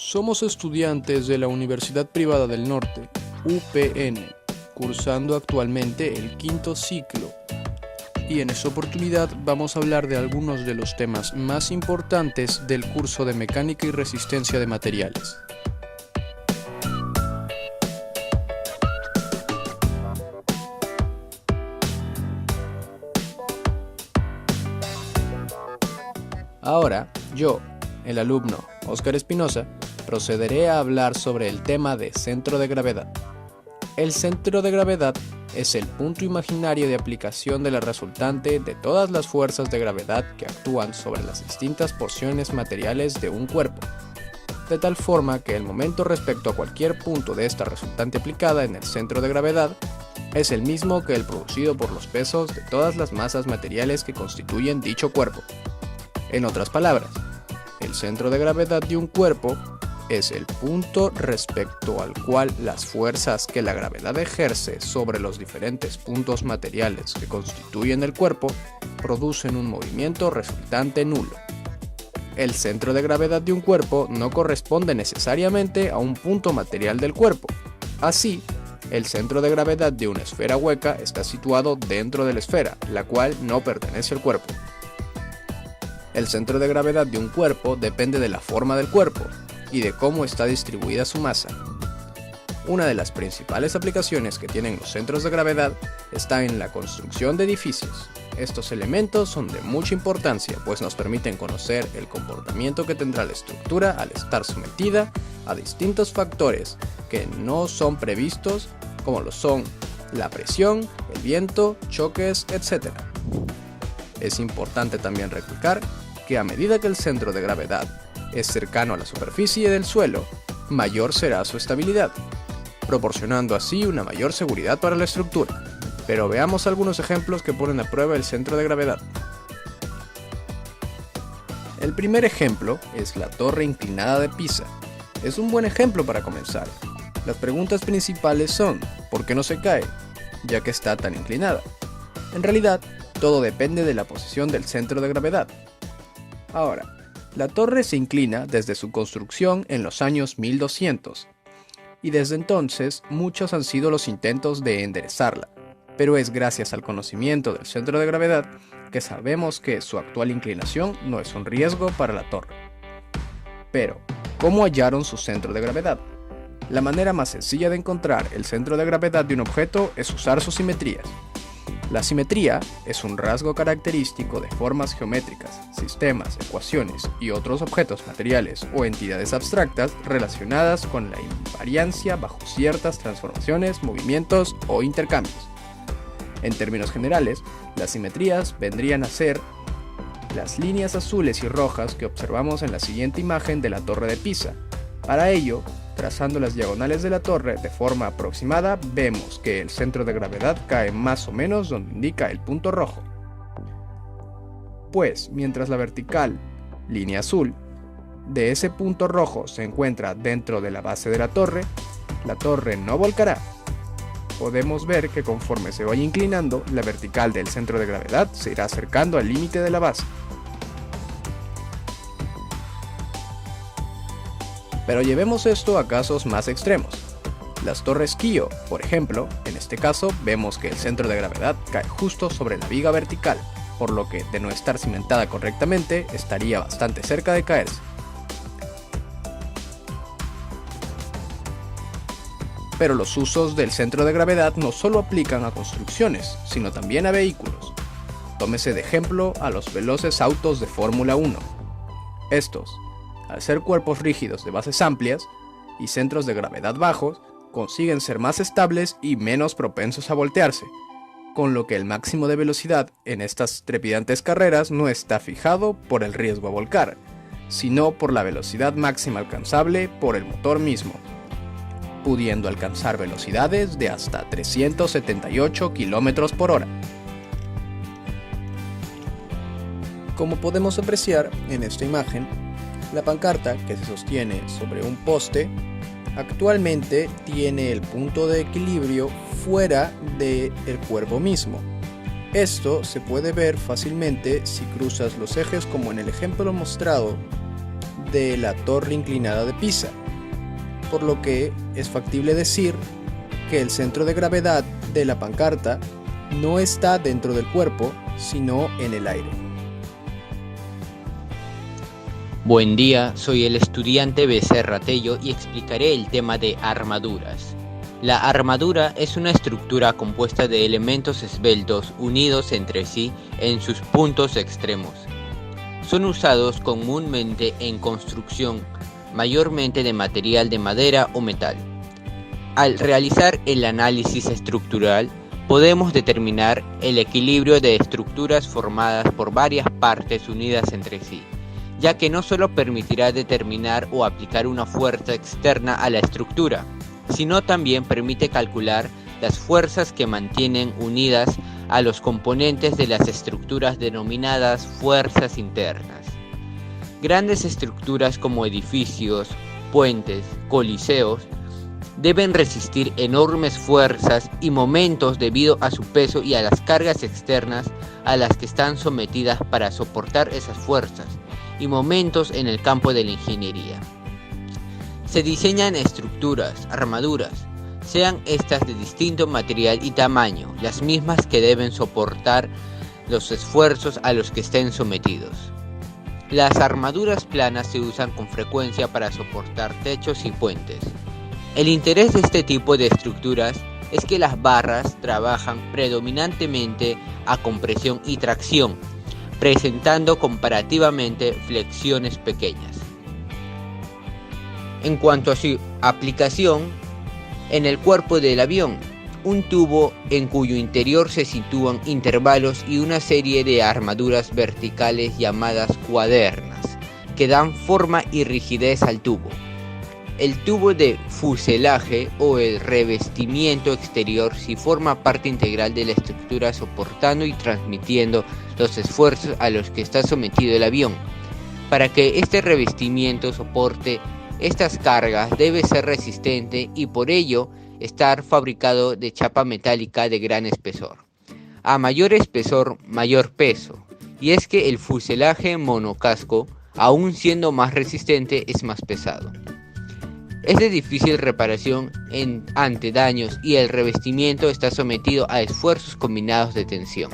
Somos estudiantes de la Universidad Privada del Norte, UPN, cursando actualmente el quinto ciclo. Y en esta oportunidad vamos a hablar de algunos de los temas más importantes del curso de Mecánica y Resistencia de Materiales. Ahora, yo, el alumno Óscar Espinosa, procederé a hablar sobre el tema de centro de gravedad. El centro de gravedad es el punto imaginario de aplicación de la resultante de todas las fuerzas de gravedad que actúan sobre las distintas porciones materiales de un cuerpo, de tal forma que el momento respecto a cualquier punto de esta resultante aplicada en el centro de gravedad es el mismo que el producido por los pesos de todas las masas materiales que constituyen dicho cuerpo. En otras palabras, el centro de gravedad de un cuerpo es el punto respecto al cual las fuerzas que la gravedad ejerce sobre los diferentes puntos materiales que constituyen el cuerpo producen un movimiento resultante nulo. El centro de gravedad de un cuerpo no corresponde necesariamente a un punto material del cuerpo. Así, el centro de gravedad de una esfera hueca está situado dentro de la esfera, la cual no pertenece al cuerpo. El centro de gravedad de un cuerpo depende de la forma del cuerpo y de cómo está distribuida su masa. Una de las principales aplicaciones que tienen los centros de gravedad está en la construcción de edificios. Estos elementos son de mucha importancia, pues nos permiten conocer el comportamiento que tendrá la estructura al estar sometida a distintos factores que no son previstos, como lo son la presión, el viento, choques, etc. Es importante también recalcar que a medida que el centro de gravedad es cercano a la superficie del suelo, mayor será su estabilidad, proporcionando así una mayor seguridad para la estructura. Pero veamos algunos ejemplos que ponen a prueba el centro de gravedad. El primer ejemplo es la torre inclinada de Pisa. Es un buen ejemplo para comenzar. Las preguntas principales son: ¿por qué no se cae, ya que está tan inclinada? En realidad, todo depende de la posición del centro de gravedad. Ahora, la torre se inclina desde su construcción en los años 1200, y desde entonces muchos han sido los intentos de enderezarla, pero es gracias al conocimiento del centro de gravedad que sabemos que su actual inclinación no es un riesgo para la torre. Pero, ¿cómo hallaron su centro de gravedad? La manera más sencilla de encontrar el centro de gravedad de un objeto es usar sus simetrías. La simetría es un rasgo característico de formas geométricas, sistemas, ecuaciones y otros objetos materiales o entidades abstractas relacionadas con la invariancia bajo ciertas transformaciones, movimientos o intercambios. En términos generales, las simetrías vendrían a ser las líneas azules y rojas que observamos en la siguiente imagen de la Torre de Pisa. Para ello, trazando las diagonales de la torre de forma aproximada, vemos que el centro de gravedad cae más o menos donde indica el punto rojo. Pues, mientras la vertical, línea azul, de ese punto rojo se encuentra dentro de la base de la torre no volcará. Podemos ver que conforme se vaya inclinando, la vertical del centro de gravedad se irá acercando al límite de la base. Pero llevemos esto a casos más extremos. Las torres Kio, por ejemplo, en este caso vemos que el centro de gravedad cae justo sobre la viga vertical, por lo que de no estar cimentada correctamente estaría bastante cerca de caerse. Pero los usos del centro de gravedad no solo aplican a construcciones, sino también a vehículos. Tómese de ejemplo a los veloces autos de Fórmula 1. Estos, al ser cuerpos rígidos de bases amplias y centros de gravedad bajos, consiguen ser más estables y menos propensos a voltearse, con lo que el máximo de velocidad en estas trepidantes carreras no está fijado por el riesgo a volcar, sino por la velocidad máxima alcanzable por el motor mismo, pudiendo alcanzar velocidades de hasta 378 km por hora. Como podemos apreciar en esta imagen, la pancarta que se sostiene sobre un poste actualmente tiene el punto de equilibrio fuera del cuerpo mismo. Esto se puede ver fácilmente si cruzas los ejes como en el ejemplo mostrado de la torre inclinada de Pisa, por lo que es factible decir que el centro de gravedad de la pancarta no está dentro del cuerpo, sino en el aire. Buen día, soy el estudiante Becerra Tello y explicaré el tema de armaduras. La armadura es una estructura compuesta de elementos esbeltos unidos entre sí en sus puntos extremos. Son usados comúnmente en construcción, mayormente de material de madera o metal. Al realizar el análisis estructural, podemos determinar el equilibrio de estructuras formadas por varias partes unidas entre sí, ya que no solo permitirá determinar o aplicar una fuerza externa a la estructura, sino también permite calcular las fuerzas que mantienen unidas a los componentes de las estructuras denominadas fuerzas internas. Grandes estructuras como edificios, puentes, coliseos, deben resistir enormes fuerzas y momentos debido a su peso y a las cargas externas a las que están sometidas para soportar esas fuerzas y momentos en el campo de la ingeniería. Se diseñan estructuras, armaduras, sean estas de distinto material y tamaño, las mismas que deben soportar los esfuerzos a los que estén sometidos. Las armaduras planas se usan con frecuencia para soportar techos y puentes. El interés de este tipo de estructuras es que las barras trabajan predominantemente a compresión y tracción, presentando comparativamente flexiones pequeñas. En cuanto a su aplicación, en el cuerpo del avión, un tubo en cuyo interior se sitúan intervalos y una serie de armaduras verticales llamadas cuadernas, que dan forma y rigidez al tubo. El tubo de fuselaje o el revestimiento exterior sí forma parte integral de la estructura, soportando y transmitiendo los esfuerzos a los que está sometido el avión. Para que este revestimiento soporte estas cargas debe ser resistente y por ello estar fabricado de chapa metálica de gran espesor. A mayor espesor, mayor peso. Y es que el fuselaje monocasco, aun siendo más resistente, es más pesado. Es de difícil reparación ante daños y el revestimiento está sometido a esfuerzos combinados de tensión.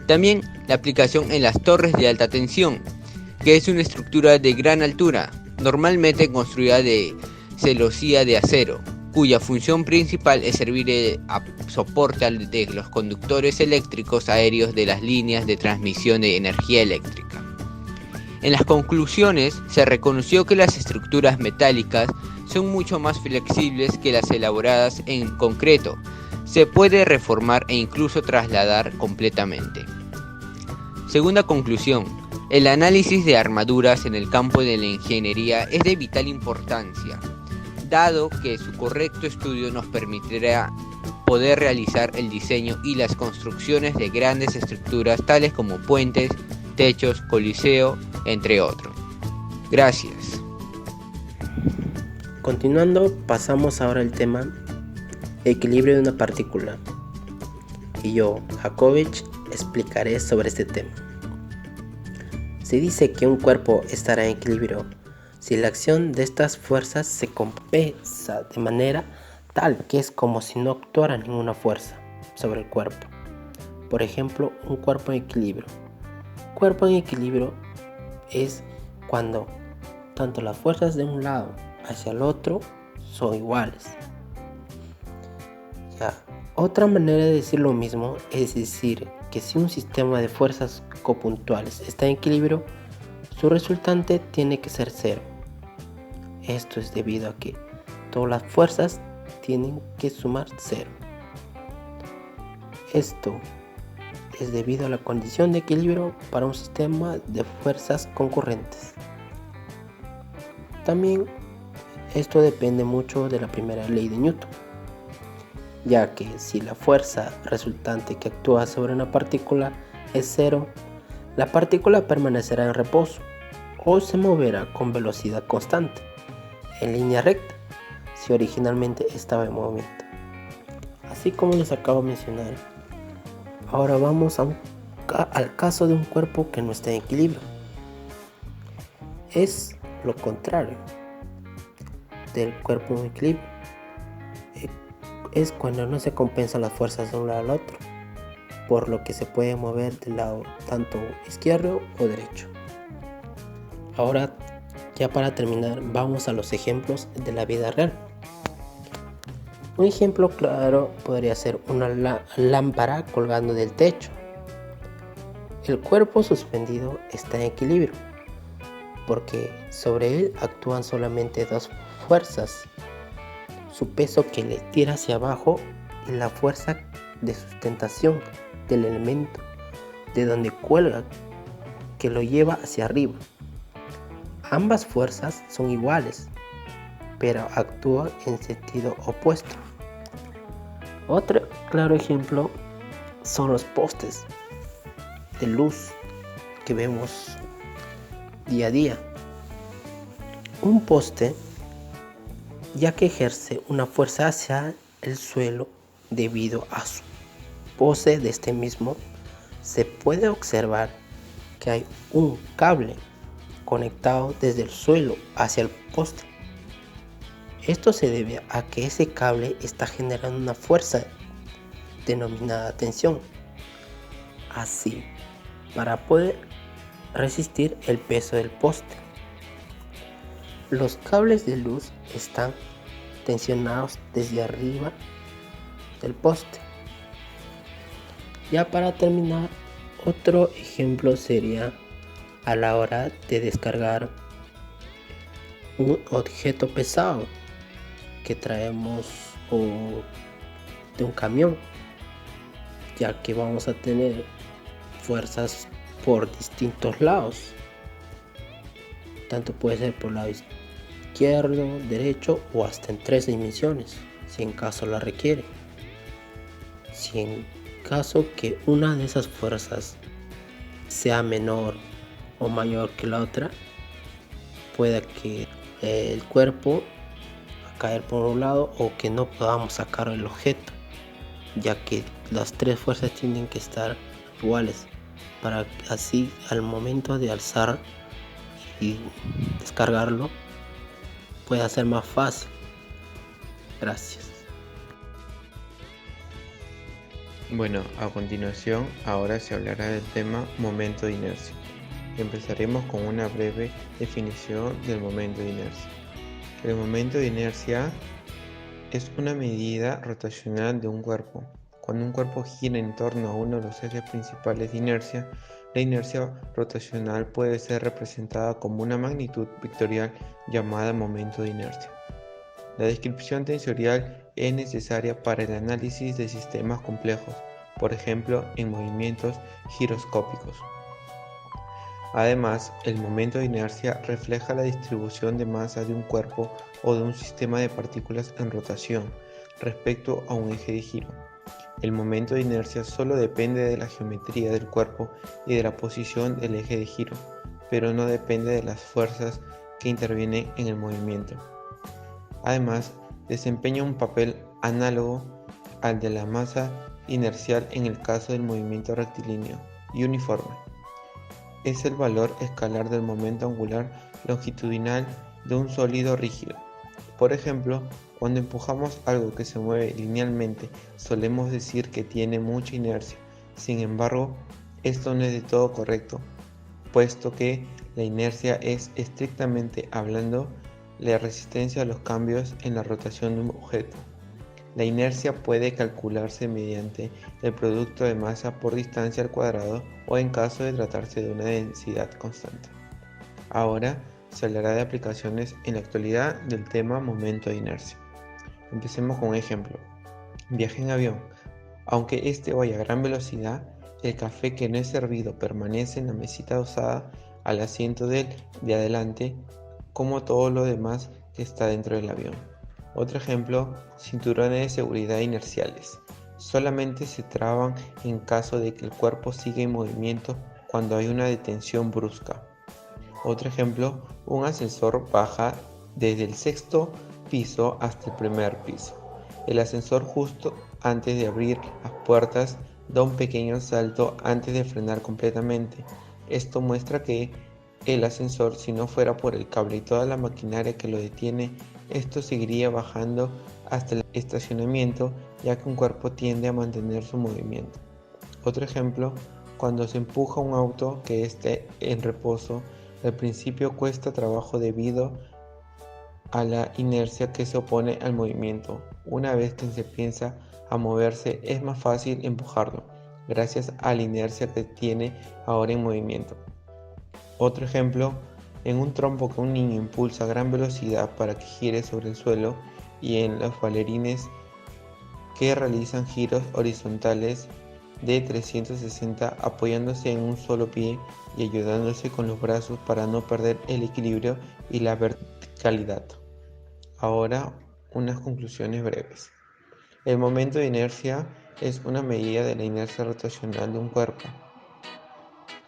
También la aplicación en las torres de alta tensión, que es una estructura de gran altura, normalmente construida de celosía de acero, cuya función principal es servir de soporte de los conductores eléctricos aéreos de las líneas de transmisión de energía eléctrica. En las conclusiones se reconoció que las estructuras metálicas son mucho más flexibles que las elaboradas en concreto, se puede reformar e incluso trasladar completamente. Segunda conclusión. El análisis de armaduras en el campo de la ingeniería es de vital importancia, dado que su correcto estudio nos permitirá poder realizar el diseño y las construcciones de grandes estructuras tales como puentes, techos, coliseo, entre otros. Gracias. Continuando, pasamos ahora al tema equilibrio de una partícula. Y yo, Jacovich, explicaré sobre este tema. Se dice que un cuerpo estará en equilibrio si la acción de estas fuerzas se compensa de manera tal que es como si no actuara ninguna fuerza sobre el cuerpo. Por ejemplo, un cuerpo en equilibrio. Cuerpo en equilibrio es cuando tanto las fuerzas de un lado hacia el otro son iguales. Otra manera de decir lo mismo es decir que si un sistema de fuerzas copuntuales está en equilibrio, su resultante tiene que ser cero. Esto es debido a que todas las fuerzas tienen que sumar cero. Esto es debido a la condición de equilibrio para un sistema de fuerzas concurrentes. También esto depende mucho de la primera ley de Newton, ya que si la fuerza resultante que actúa sobre una partícula es cero, la partícula permanecerá en reposo o se moverá con velocidad constante, en línea recta, si originalmente estaba en movimiento. Así como les acabo de mencionar, ahora vamos al caso de un cuerpo que no está en equilibrio. Es lo contrario del cuerpo en equilibrio. Es cuando no se compensan las fuerzas de un lado al otro, por lo que se puede mover del lado tanto izquierdo o derecho. Ahora, ya para terminar, vamos a los ejemplos de la vida real. Un ejemplo claro podría ser una lámpara colgando del techo. El cuerpo suspendido está en equilibrio, porque sobre él actúan solamente dos fuerzas: su peso que le tira hacia abajo y la fuerza de sustentación del elemento de donde cuelga, que lo lleva hacia arriba. Ambas fuerzas son iguales, pero actúan en sentido opuesto. Otro claro ejemplo son los postes de luz que vemos día a día. Un poste, ya que ejerce una fuerza hacia el suelo debido a su pose de este mismo, se puede observar que hay un cable conectado desde el suelo hacia el poste. Esto se debe a que ese cable está generando una fuerza denominada tensión, así para poder resistir el peso del poste. Los cables de luz están tensionados desde arriba del poste. Ya para terminar, otro ejemplo sería a la hora de descargar un objeto pesado que traemos o de un camión, ya que vamos a tener fuerzas por distintos lados, tanto puede ser por lado izquierdo, derecho o hasta en 3 dimensiones, si en caso la requiere. Si en caso que una de esas fuerzas sea menor o mayor que la otra, pueda que el cuerpo va a caer por un lado o que no podamos sacar el objeto, ya que las 3 fuerzas tienen que estar iguales para que así al momento de alzar y descargarlo pueda ser más fácil. Gracias. Bueno, a continuación ahora se hablará del tema momento de inercia. Empezaremos con una breve definición del momento de inercia. El momento de inercia es una medida rotacional de un cuerpo. Cuando un cuerpo gira en torno a uno de los ejes principales de inercia, la inercia rotacional puede ser representada como una magnitud vectorial llamada momento de inercia. La descripción tensorial es necesaria para el análisis de sistemas complejos, por ejemplo, en movimientos giroscópicos. Además, el momento de inercia refleja la distribución de masa de un cuerpo o de un sistema de partículas en rotación respecto a un eje de giro. El momento de inercia solo depende de la geometría del cuerpo y de la posición del eje de giro, pero no depende de las fuerzas que intervienen en el movimiento. Además, desempeña un papel análogo al de la masa inercial en el caso del movimiento rectilíneo y uniforme. Es el valor escalar del momento angular longitudinal de un sólido rígido. Por ejemplo, cuando empujamos algo que se mueve linealmente, solemos decir que tiene mucha inercia. Sin embargo, esto no es de todo correcto, puesto que la inercia es, estrictamente hablando, la resistencia a los cambios en la rotación de un objeto. La inercia puede calcularse mediante el producto de masa por distancia al cuadrado o en caso de tratarse de una densidad constante. Ahora se hablará de aplicaciones en la actualidad del tema momento de inercia. Empecemos con un ejemplo. Viaje en avión. Aunque este vaya a gran velocidad, el café que no es servido permanece en la mesita usada al asiento de adelante, como todo lo demás que está dentro del avión. Otro ejemplo, cinturones de seguridad inerciales. Solamente se traban en caso de que el cuerpo siga en movimiento cuando hay una detención brusca. Otro ejemplo, un ascensor baja desde el 6º piso hasta el primer piso. El ascensor justo antes de abrir las puertas da un pequeño salto antes de frenar completamente. Esto muestra que el ascensor si no fuera por el cable y toda la maquinaria que lo detiene, esto seguiría bajando hasta el estacionamiento, ya que un cuerpo tiende a mantener su movimiento. Otro ejemplo, cuando se empuja un auto que esté en reposo, al principio cuesta trabajo debido a la inercia que se opone al movimiento. Una vez que se piensa a moverse, es más fácil empujarlo, gracias a la inercia que tiene ahora en movimiento. Otro ejemplo, en un trompo que un niño impulsa a gran velocidad para que gire sobre el suelo, y en los bailarines que realizan giros horizontales de 360 apoyándose en un solo pie y ayudándose con los brazos para no perder el equilibrio y la verticalidad. Ahora, unas conclusiones breves. El momento de inercia es una medida de la inercia rotacional de un cuerpo.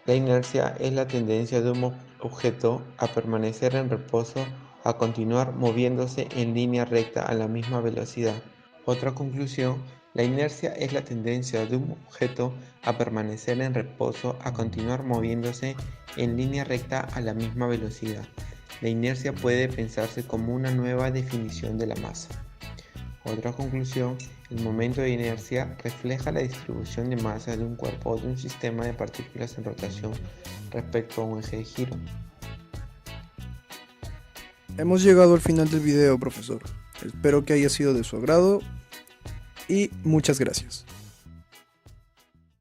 La inercia es la tendencia de un objeto a permanecer en reposo, a continuar moviéndose en línea recta a la misma velocidad. Otra conclusión, la inercia es la tendencia de un objeto a permanecer en reposo, a continuar moviéndose en línea recta a la misma velocidad. La inercia puede pensarse como una nueva definición de la masa. Otra conclusión, el momento de inercia refleja la distribución de masa de un cuerpo o de un sistema de partículas en rotación respecto a un eje de giro. Hemos llegado al final del video, profesor. Espero que haya sido de su agrado y muchas gracias.